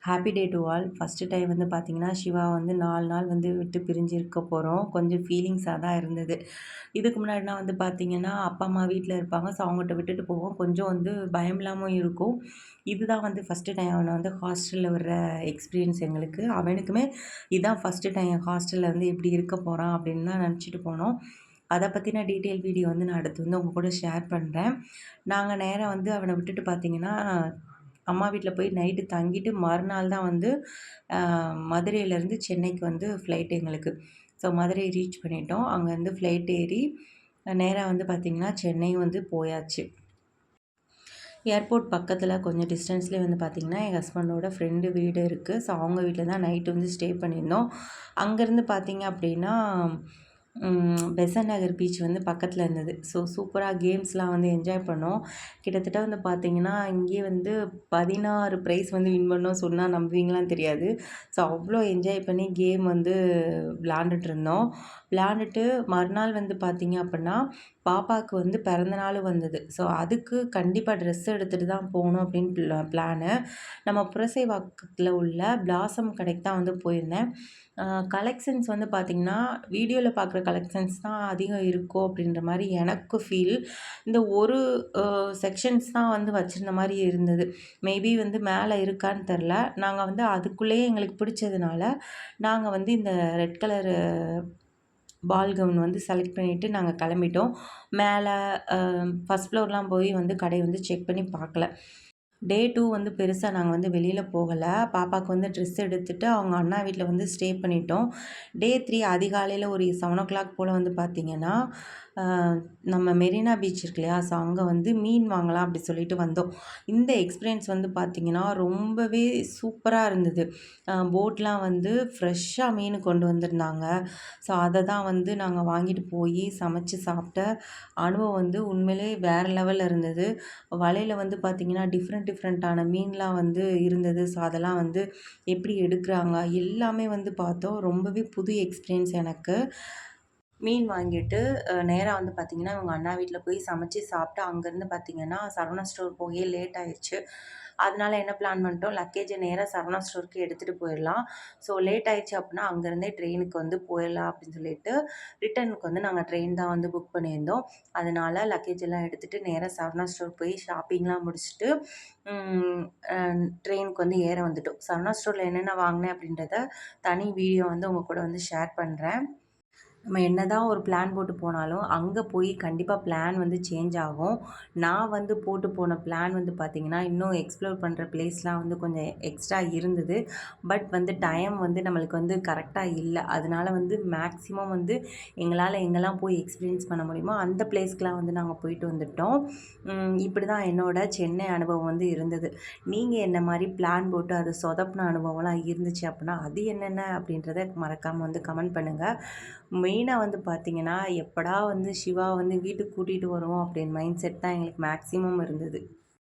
Happy day to all. First time வந்து பார்த்தீங்கன்னா, சிவா வந்து 4 நாள் வந்து விட்டு பிரிஞ்சு இருக்க போறோம். கொஞ்சம் ஃபீலிங்ஸா தான் இருந்தது. இதுக்கு முன்னாடினா வந்து பார்த்தீங்கன்னா, அப்பா, அம்மா வீட்ல இருப்பாங்க. ஸோ அவங்கட்ட விட்டுட்டு போவோம். கொஞ்சம் வந்து பயம் இல்லாம இருக்கும். இதுதான் வந்து ஃபஸ்ட்டு டைம் அவன வந்து ஹாஸ்டல்ல விடுற எக்ஸ்பீரியன்ஸ் எங்களுக்கு. அவனுக்குமே இதான் ஃபஸ்ட்டு டைம் ஹாஸ்டல்ல வந்து எப்படி இருக்க போறான் அப்படின்னு தான் நெனச்சுட்டு போனோம். அத பத்தின டீட்டெயில் வீடியோ வந்து நான் அடுத்து வந்து உங்க கூட ஷேர் பண்றேன். நாங்க நேரா வந்து அவன விட்டுட்டு பார்த்தீங்கன்னா, அம்மா வீட்ல போய் நைட்டு தங்கிட்டு மறுநாள் தான் வந்து அ மதுரையிலேருந்து சென்னைக்கு வந்து ஃப்ளைட் எங்களுக்கு. ஸோ மதுரை ரீச் பண்ணிட்டோம். அங்கேருந்து ஃப்ளைட் ஏறி நேரா வந்து பார்த்திங்கன்னா, சென்னை வந்து போயாச்சு. ஏர்போர்ட் பக்கத்தில கொஞ்சம் டிஸ்டன்ஸ்லேயே வந்து பார்த்திங்கன்னா, என் ஹஸ்பண்டோட ஃப்ரெண்டு வீடு இருக்கு. ஸோ அவங்க வீட்ல தான் நைட்டு வந்து ஸ்டே பண்ணியிருந்தோம். அங்கேருந்து பார்த்திங்க அப்படின்னா, பெசன்ட் நகர் பீச் வந்து பக்கத்தில இருந்தது. ஸோ சூப்பரா கேம்ஸ்லாம் வந்து என்ஜாய் பண்ணோம். கிட்டத்தட்ட வந்து பார்த்திங்கன்னா, இங்கேயே வந்து 16 ப்ரைஸ் வந்து வின் பண்ணோம் சொன்னா நம்புவீங்களான்னு தெரியாது. ஸோ அவ்வளோ என்ஜாய் பண்ணி கேம் வந்து விளாண்டுட்டு இருந்தோம். விளாண்டுட்டு மறுநாள் வந்து பார்த்திங்க அப்படின்னா, பாப்பாவுக்கு வந்து பிறந்த நாளும் வந்தது. ஸோ அதுக்கு கண்டிப்பா ட்ரெஸ் எடுத்துட்டு தான் போணும் அப்படின்னு பிளானு. நம்ம புரசைவாக்கத்தில உள்ள பிளாசம் கடைக்கு தான் வந்து போயிருந்தேன். கலெக்ஷன்ஸ் வந்து பார்த்திங்கன்னா, வீடியோல பார்க்குற கலெக்ஷன்ஸ் தான் அதிகம் இருக்கோ அப்படின்ற மாரி எனக்கு ஃபீல். இந்த ஒரு செக்ஷன்ஸ் தான் வந்து வச்சிருந்த மாரி இருந்தது. மேபி வந்து மேலே இருக்கான்னு தெரில. நாங்க வந்து அதுக்குள்ளேயே எங்களுக்கு பிடிச்சதுனால, நாங்க வந்து இந்த ரெட் கலரு பால் கவுன் வந்து செலக்ட் பண்ணிட்டு நாங்க கிளம்பிட்டோம். மேல ஃபர்ஸ்ட் ஃப்ளோர்லாம் போய் வந்து கடைய வந்து செக் பண்ணி பார்க்கல. டே 2 வந்து பெருசா நாங்க வந்து வெளியில போகல. பாப்பாவுக்கு வந்து ட்ரெஸ் எடுத்துட்டு அவங்க அண்ணா வீட்ல வந்து ஸ்டே பண்ணிட்டோம். டே 3 அதிகாலையில ஒரு 7:00 போல வந்து பார்த்தீங்கன்னா, அ நம்ம மெரினா பீச் இருக்கு இல்லையா? ஸோ அங்க வந்து மீன் வாங்கலாம் அப்படி சொல்லிட்டு வந்தோம். இந்த எக்ஸ்பீரியன்ஸ் வந்து பார்த்தீங்கன்னா, ரொம்பவே சூப்பரா இருந்தது. போட்லாம் வந்து ஃப்ரெஷ்ஷா மீன் கொண்டு வந்திருந்தாங்க. ஸோ அத தான் வந்து நாங்க வாங்கிட்டு போயி சமைச்சு சாப்பிட்ட அனுபவம் வந்து உண்மையிலேயே வேற லெவல்ல இருந்தது. வலையில வந்து பார்த்தீங்கன்னா, டிஃப்ரெண்ட்டான மீன்லாம் வந்து இருந்தது. ஸோ அதெல்லாம் வந்து எப்படி எடுக்குறாங்க, எல்லாமே வந்து பார்த்தோம். ரொம்பவே புது எக்ஸ்பீரியன்ஸ் எனக்கு. மீன் வாங்கிட்டு நேரா வந்து பார்த்தீங்கன்னா, இவங்க அண்ணா வீட்ல போய் சமைச்சு சாப்பிட்டு, அங்கேருந்து பார்த்தீங்கன்னா, சரவணா ஸ்டோர் போகயே லேட் ஆயிருச்சு. அதனால என்ன பிளான் பண்ணிட்டோம், லக்கேஜ நேரா சரவணா ஸ்டோருக்கு எடுத்துட்டு போயிரலாம். ஸோ லேட் ஆயிருச்சு அப்டின்னா, அங்கருந்தே ட்ரெயினுக்கு வந்து போயிரலாம் அப்படின்னு சொல்லிட்டு, ரிட்டர்னுக்கு வந்து நாங்க ட்ரெயின் தான் வந்து புக் பண்ணியிருந்தோம். அதனால லக்கேஜ் எல்லாம் எடுத்துட்டு நேரா சரவணா ஸ்டோர் போய் ஷாப்பிங்லாம் முடிச்சுட்டு, ம் அ ட்ரெயினுக்கு வந்து ஏற வந்துட்டோம். சரவணா ஸ்டோர்ல என்னென்ன வாங்கினேன் அப்படின்றத தனி வீடியோ வந்து உங்க கூட வந்து ஷேர் பண்றேன். நம்ம என்னதான் ஒரு பிளான் போட்டு போனாலும், அங்க போய் கண்டிப்பா பிளான் வந்து சேஞ்ச் ஆகும். நான் வந்து போட்டு போன பிளான் வந்து பார்த்தீங்கன்னா, இன்னும் எக்ஸ்ப்ளோர் பண்ற பிளேஸ்லாம் வந்து கொஞ்சம் எக்ஸ்ட்ரா இருந்தது. பட் வந்து டைம் வந்து நம்மளுக்கு வந்து கரெக்ட்டா இல்ல. அதனால வந்து மேக்ஸிமம் வந்து எங்களால எங்கெல்லாம் போய் எக்ஸ்பீரியன்ஸ் பண்ண முடியுமோ, அந்த பிளேஸ்க்குலாம் வந்து நாங்க போயிட்டு வந்துட்டோம். இப்படிதான் என்னோட சென்னை அனுபவம் வந்து இருந்தது. நீங்க என்ன மாரி பிளான் போட்டு அது சொதப்புன அனுபவம்லாம் இருந்துச்சு அப்படின்னா, அது என்னென்ன அப்படின்றத மறக்காம வந்து கமெண்ட் பண்ணுங்க. மெயினா வந்து பார்த்தீங்கன்னா, எப்படா வந்து சிவாவ வந்து வீட்டுக்கு கூட்டிட்டு வருவோம் அப்படின்னு மைண்ட் செட் தான் எங்களுக்கு மேக்ஸிமம் இருந்தது.